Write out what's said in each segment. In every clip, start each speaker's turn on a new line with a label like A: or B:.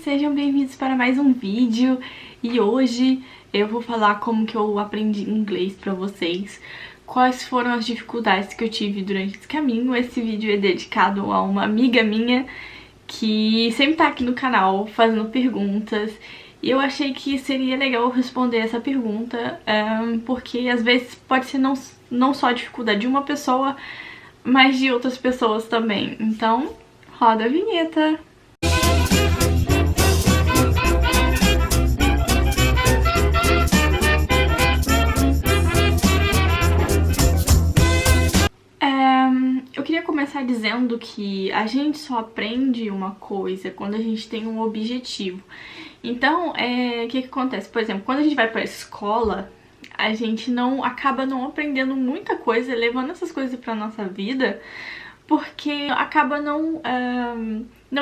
A: Sejam bem-vindos para mais um vídeo e hoje eu vou falar como que eu aprendi inglês pra vocês, quais foram as dificuldades que eu tive durante esse caminho. Esse vídeo é dedicado a uma amiga minha que sempre tá aqui no canal fazendo perguntas e eu achei que seria legal eu responder essa pergunta, porque às vezes pode ser não só a dificuldade de uma pessoa, mas de outras pessoas também. Então, roda a vinheta! Eu queria começar dizendo que a gente só aprende uma coisa quando a gente tem um objetivo. Então, o que acontece? Por exemplo, quando a gente vai pra escola, a gente acaba não aprendendo muita coisa, levando essas coisas pra nossa vida, porque acaba não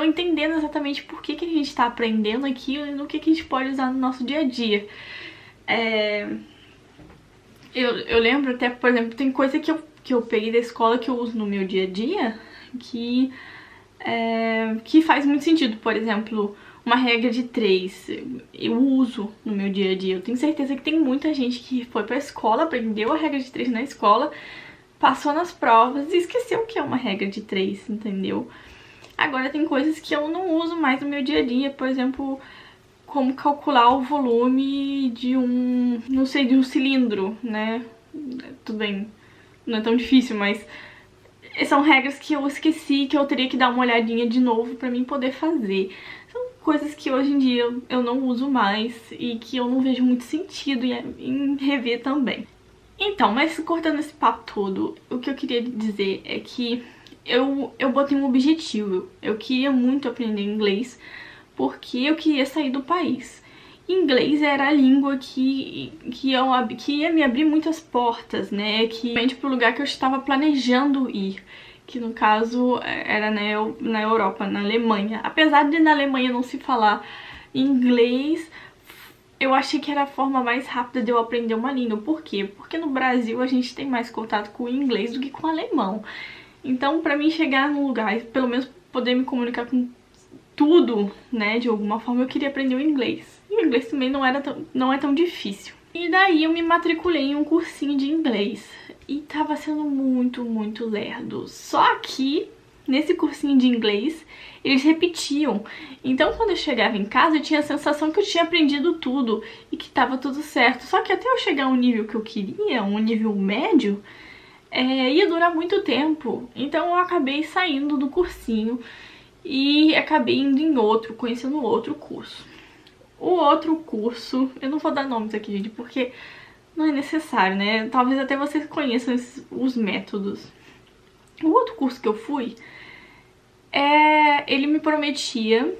A: entendendo exatamente por que a gente tá aprendendo aquilo e no que a gente pode usar no nosso dia a dia. Eu lembro até, por exemplo, tem coisa que eu peguei da escola que eu uso no meu dia a dia que faz muito sentido. Por exemplo, uma regra de 3 eu uso no meu dia a dia. Eu tenho certeza que tem muita gente que foi pra escola, aprendeu a regra de 3 na escola, passou nas provas e esqueceu o que é uma regra de 3, entendeu? Agora tem coisas que eu não uso mais no meu dia a dia, por exemplo, como calcular o volume de de um cilindro, né? Tudo bem, não é tão difícil, mas são regras que eu esqueci, que eu teria que dar uma olhadinha de novo pra mim poder fazer. São coisas que hoje em dia eu não uso mais e que eu não vejo muito sentido em rever também. Então, mas cortando esse papo todo, o que eu queria dizer é que eu botei um objetivo. Eu queria muito aprender inglês porque eu queria sair do país. Inglês era a língua que ia me abrir muitas portas, né? Que realmente pro lugar que eu estava planejando ir, que no caso era na Europa, na Alemanha. Apesar de na Alemanha não se falar inglês, eu achei que era a forma mais rápida de eu aprender uma língua. Por quê? Porque no Brasil a gente tem mais contato com o inglês do que com o alemão. Então, pra mim chegar num lugar e pelo menos poder me comunicar com tudo, né, de alguma forma, eu queria aprender o inglês. E o inglês também não é tão difícil. E daí eu me matriculei em um cursinho de inglês. E tava sendo muito lerdo. Só que, nesse cursinho de inglês, eles repetiam. Então, quando eu chegava em casa, eu tinha a sensação que eu tinha aprendido tudo e que tava tudo certo. Só que até eu chegar ao nível que eu queria, um nível médio, ia durar muito tempo. Então, eu acabei saindo do cursinho e acabei indo em outro, conhecendo outro curso. O outro curso, eu não vou dar nomes aqui, gente, porque não é necessário, né? Talvez até vocês conheçam os métodos. O outro curso que eu fui, ele me prometia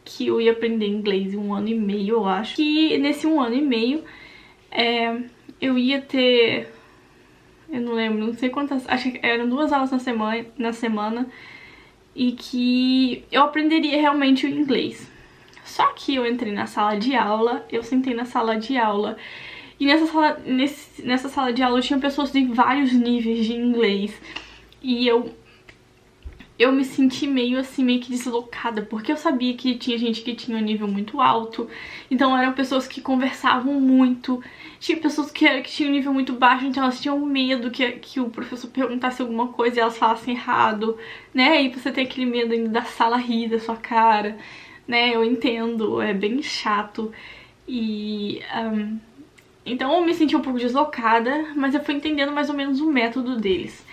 A: que eu ia aprender inglês em 1 ano e meio, eu acho. Que nesse 1 ano e meio, eu ia ter, eu não lembro, não sei quantas, acho que eram 2 aulas na semana, e que eu aprenderia realmente o inglês. Só que eu entrei na sala de aula, eu sentei na sala de aula, e nessa sala de aula tinha pessoas de vários níveis de inglês, e eu me senti meio que deslocada, porque eu sabia que tinha gente que tinha um nível muito alto, então eram pessoas que conversavam muito, tinha pessoas que tinham um nível muito baixo, então elas tinham medo que o professor perguntasse alguma coisa e elas falassem errado, né, e você tem aquele medo ainda da sala rir da sua cara, né, eu entendo, é bem chato, e então eu me senti um pouco deslocada, mas eu fui entendendo mais ou menos o método deles.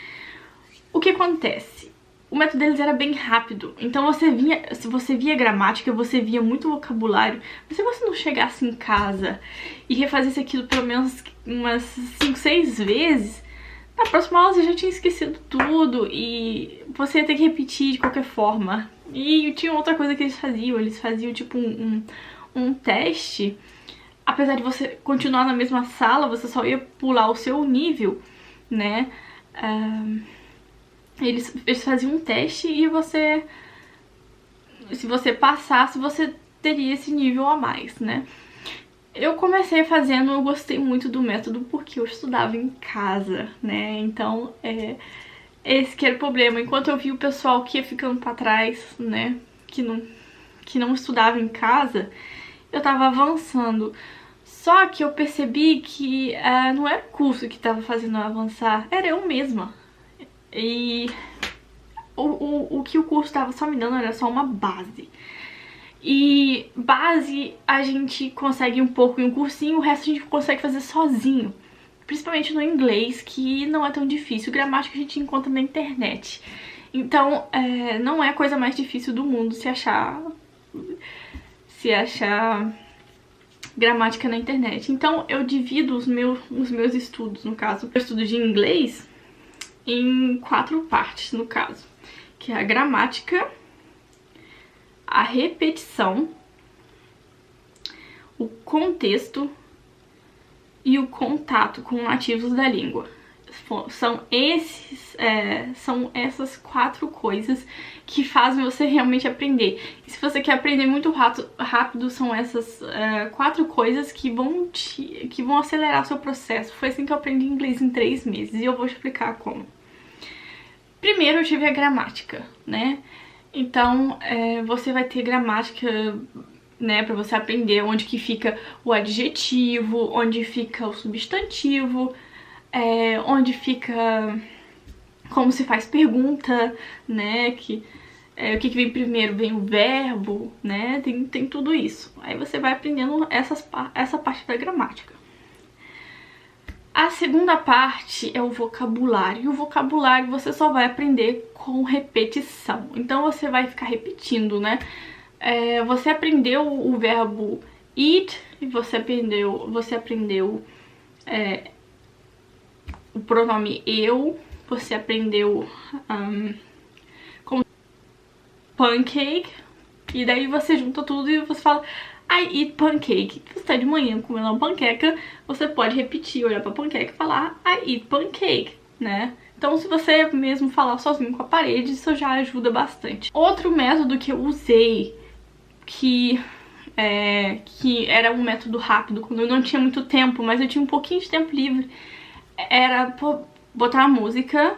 A: O que acontece? O método deles era bem rápido, então se você via gramática, você via muito vocabulário, mas se você não chegasse em casa e refazesse aquilo pelo menos umas 5, 6 vezes, na próxima aula você já tinha esquecido tudo e você ia ter que repetir de qualquer forma. E tinha outra coisa que eles faziam tipo um teste, apesar de você continuar na mesma sala, você só ia pular o seu nível, né? Eles faziam um teste e se você passasse, você teria esse nível a mais, né? Eu comecei fazendo, eu gostei muito do método porque eu estudava em casa, né? Então, esse que era o problema. Enquanto eu vi o pessoal que ia ficando pra trás, né? Que que não estudava em casa, eu tava avançando. Só que eu percebi que não era o curso que tava fazendo eu avançar, era eu mesma. E o que o curso tava só me dando era só uma base. E base a gente consegue um pouco em um cursinho, o resto a gente consegue fazer sozinho. Principalmente no inglês, que não é tão difícil. Gramática a gente encontra na internet. Então, não é a coisa mais difícil do mundo se achar gramática na internet. Então, eu divido os meus estudos, no caso, eu estudo de inglês, em 4 partes, no caso. Que é a gramática, a repetição, o contexto e o contato com nativos da língua. São essas 4 coisas que fazem você realmente aprender. E se você quer aprender muito rápido, são essas 4 coisas que vão acelerar o seu processo. Foi assim que eu aprendi inglês em 3 meses e eu vou te explicar como. Primeiro eu tive a gramática, né? Então, você vai ter gramática, né, pra você aprender onde que fica o adjetivo, onde fica o substantivo, onde fica como se faz pergunta, né, o que vem primeiro, vem o verbo, né, tem tudo isso. Aí você vai aprendendo essa parte da gramática. A segunda parte é o vocabulário. E o vocabulário você só vai aprender com repetição. Então você vai ficar repetindo, né? Você aprendeu o verbo eat, e você aprendeu o pronome eu, você aprendeu como pancake, e daí você junta tudo e você fala I eat pancake. Se você tá de manhã comendo uma panqueca, você pode repetir, olhar pra panqueca e falar I eat pancake, né? Então, se você mesmo falar sozinho com a parede, isso já ajuda bastante. Outro método que eu usei, que era um método rápido, quando eu não tinha muito tempo, mas eu tinha um pouquinho de tempo livre, era botar a música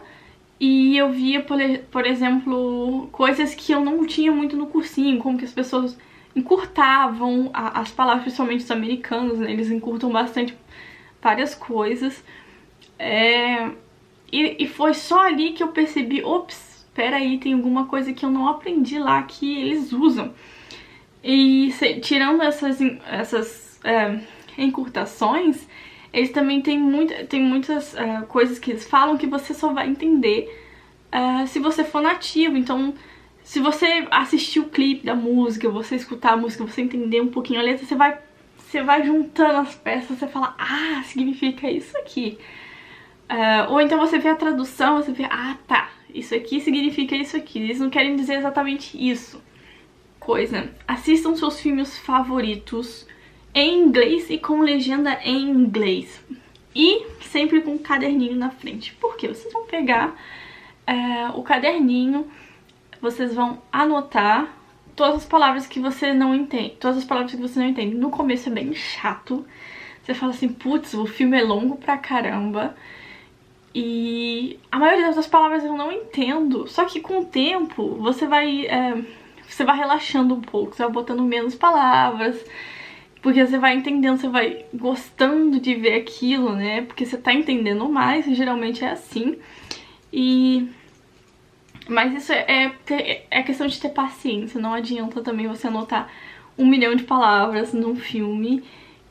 A: e eu via, por exemplo, coisas que eu não tinha muito no cursinho, como que as pessoas encurtavam as palavras, principalmente os americanos, né? Eles encurtam bastante várias coisas. E foi só ali que eu percebi, ops, peraí, tem alguma coisa que eu não aprendi lá que eles usam. E tirando essas encurtações, eles também tem muitas coisas que eles falam que você só vai entender se você for nativo. Então, se você assistir o clipe da música, você escutar a música, você entender um pouquinho a letra, você vai juntando as peças, você fala, ah, significa isso aqui. Ou então você vê a tradução, você vê, ah, tá, isso aqui significa isso aqui. Eles não querem dizer exatamente isso. Assistam seus filmes favoritos em inglês e com legenda em inglês. E sempre com um caderninho na frente. Por quê? Vocês vão pegar o caderninho, vocês vão anotar todas as palavras que você não entende. No começo é bem chato. Você fala assim, putz, o filme é longo pra caramba. E a maioria das palavras eu não entendo. Só que com o tempo você vai relaxando um pouco. Você vai botando menos palavras. Porque você vai entendendo, você vai gostando de ver aquilo, né? Porque você tá entendendo mais, geralmente é assim. Mas isso é questão de ter paciência. Não adianta também você anotar 1 milhão de palavras num filme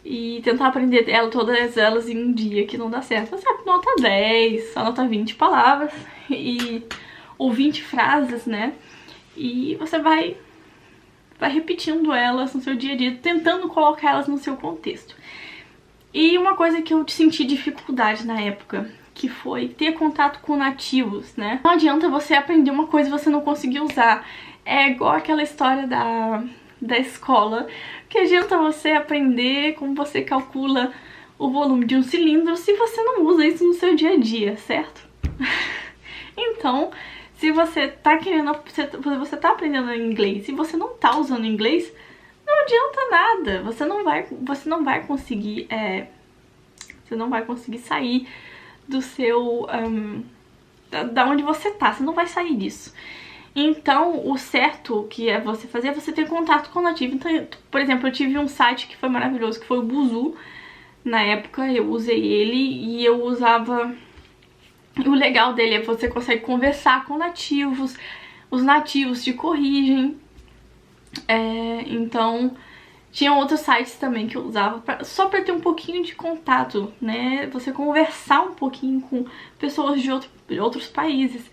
A: e tentar aprender todas elas em um dia, que não dá certo. Você anota 10, anota 20 palavras ou 20 frases, né? E você vai repetindo elas no seu dia a dia, tentando colocar elas no seu contexto. E uma coisa que eu senti dificuldade na época, que foi ter contato com nativos, né? Não adianta você aprender uma coisa e você não conseguir usar. É igual aquela história da escola, que adianta você aprender como você calcula o volume de um cilindro se você não usa isso no seu dia a dia, certo? Então, se você tá você tá aprendendo inglês e você não tá usando inglês, não adianta nada. Você não vai conseguir sair do seu da onde você tá. Você não vai sair disso. Então, o certo que é você fazer é você ter contato com o nativo. Então, por exemplo, eu tive um site que foi maravilhoso, que foi o Busuu. Na época eu usei ele e eu usava... O legal dele é que você consegue conversar com nativos, os nativos te corrigem. Então, tinha outros sites também que eu usava só pra ter um pouquinho de contato, né? Você conversar um pouquinho com pessoas de outros países.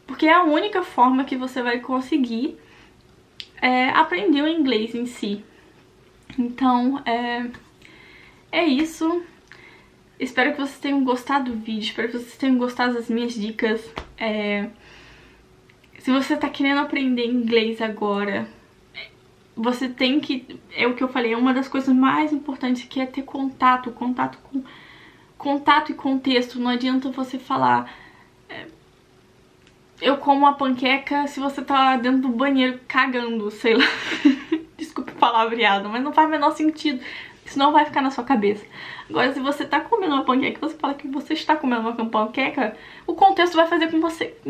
A: Porque é a única forma que você vai conseguir aprender o inglês em si. Então, é isso. Espero que vocês tenham gostado do vídeo, espero que vocês tenham gostado das minhas dicas. Se você tá querendo aprender inglês agora, você tem que... É o que eu falei, é uma das coisas mais importantes, que é ter contato e contexto. Não adianta você falar... Eu como uma panqueca se você tá dentro do banheiro cagando, sei lá. Desculpa o palavreado, mas não faz o menor sentido. Isso não vai ficar na sua cabeça. Agora, se você tá comendo uma panqueca e você fala que você está comendo uma panqueca, o contexto vai fazer com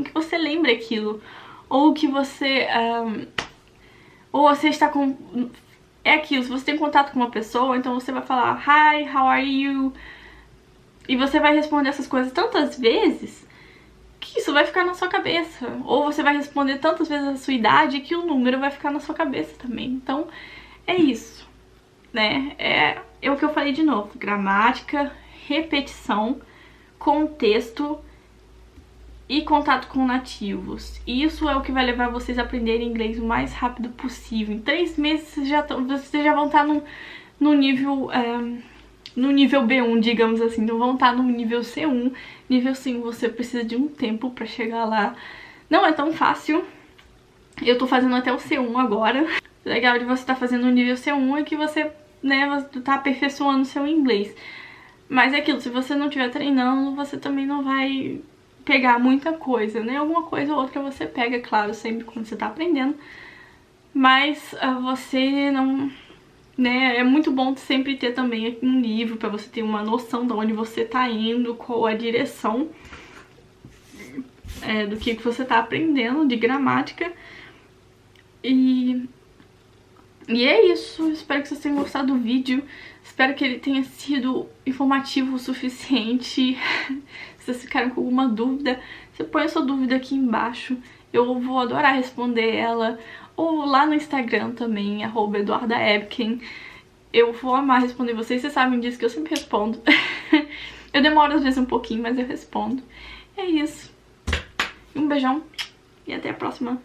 A: que você lembre aquilo. Ou que você... ou você está com... É aquilo, se você tem contato com uma pessoa, então você vai falar Hi, how are you? E você vai responder essas coisas tantas vezes que isso vai ficar na sua cabeça. Ou você vai responder tantas vezes a sua idade que o número vai ficar na sua cabeça também. Então, é isso, né? É o que eu falei de novo. Gramática, repetição, contexto e contato com nativos. Isso é o que vai levar vocês a aprenderem inglês o mais rápido possível. Em 3 meses vocês já vão estar no nível... no nível B1, digamos assim, então vão estar no nível C1. Nível C1 você precisa de um tempo pra chegar lá. Não é tão fácil. Eu tô fazendo até o C1 agora. O legal de você estar fazendo o nível C1 é que você, né, você tá aperfeiçoando o seu inglês. Mas é aquilo, se você não estiver treinando, você também não vai pegar muita coisa, né? Alguma coisa ou outra você pega, claro, sempre quando você tá aprendendo. Mas você não... Né? É muito bom sempre ter também um livro pra você ter uma noção de onde você tá indo, qual a direção do que você tá aprendendo de gramática. E é isso. Espero que vocês tenham gostado do vídeo. Espero que ele tenha sido informativo o suficiente. Se vocês ficaram com alguma dúvida, você põe a sua dúvida aqui embaixo. Eu vou adorar responder ela. Ou lá no Instagram também, @EduardaEbken. Eu vou amar responder vocês. Vocês sabem disso que eu sempre respondo. Eu demoro às vezes um pouquinho, mas eu respondo. É isso. Um beijão e até a próxima.